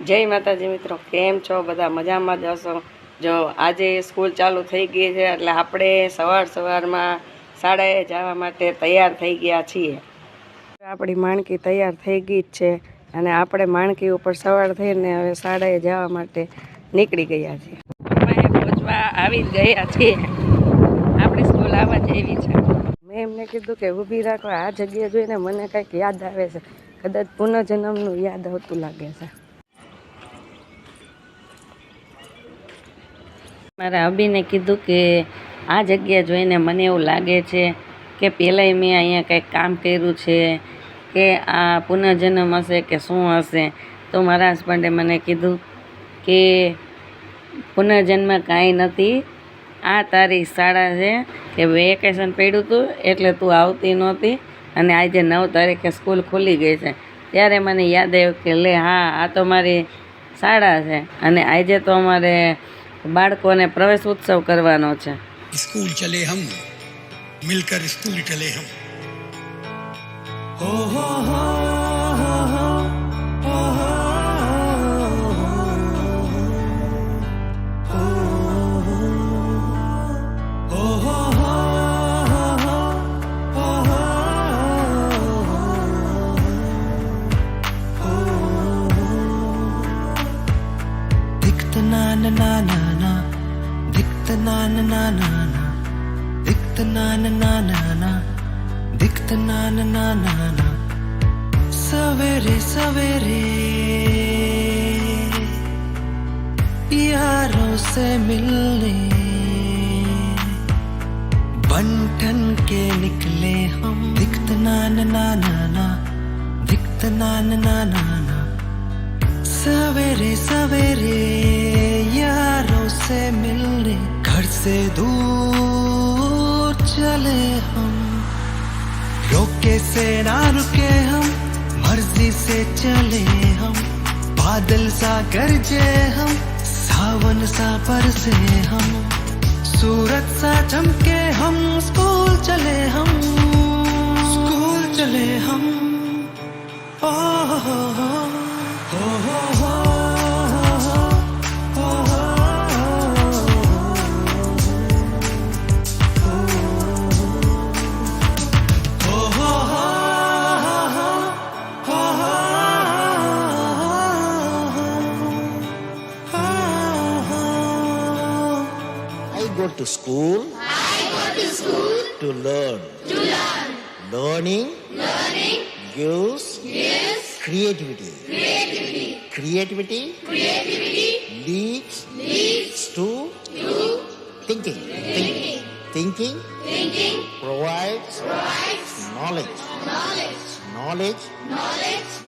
जय माताजी मित्रों, केम छो बधा मजामां ज हशो। जो आज स्कूल चालू थई गई है એટલે આપણે સવારમાં શાળાએ જવા માટે તૈયાર થઈ ગયા છીએ। આપણી માણકી તૈયાર થઈ ગઈ છે અને આપણે માણકી ઉપર સવાર થઈને હવે શાળાએ જવા માટે નીકળી ગયા છીએ। અમે પહોંચવા આવી ગયા છીએ। આપણી સ્કૂલ આવવા જેવી છે। મેં એમને કીધું કે ઊભી રાખો, આ જગ્યા જોઈને મને કંઈક યાદ આવે છે, કદાચ પુનર્જન્મનું યાદ આવતું લાગે છે। મારા અભીને કીધું કે આ જગ્યા જોઈને મને એવું લાગે છે કે પહેલાંય મેં અહીંયા કંઈક કામ કર્યું છે, કે આ પુનર્જન્મ હશે કે શું હશે। તો મારા હસબન્ડે મને કીધું કે પુનર્જન્મ કાંઈ નથી, આ તારી શાળા છે કે વેકેશન પડ્યું હતું એટલે તું આવતી નહોતી અને આજે 9 તારીખે સ્કૂલ ખુલી ગઈ છે। ત્યારે મને યાદ આવ્યું કે લે હા, આ તો મારી શાળા છે અને આજે તો અમારે બાળકોને પ્રવેશ ઉત્સવ કરવાનો છે। स्कूल चले हम, मिलकर स्कूल चले हम। हो हो हो हो हो हो ना ना ना ना ना दिखता ना ना ना ना ना दिखता ना ना ना ना ना दिखता ना ना ना ना ना सवेरे सवेरे यारों से मिलने बन ठन के निकले हम। दिखता ना ना ना ना ना दिखता ना ना ना ना ना सवेरे सवेरे यारों से मिलने घर से दूर चले हम। रोके से ना रुके हम, मर्जी से चले हम। बादल सा गरजे हम, सावन सा बरसे हम। सूरज सा चमके हम, स्कूल चले हम, स्कूल चले हम। ओ हो हो हो हो हो Go to school. I go to school To learn. to learn. Learning Learning gives gives creativity. creativity. Creativity Creativity leads leads to to thinking. thinking. Thinking Thinking provides provides knowledge. knowledge. Knowledge Knowledge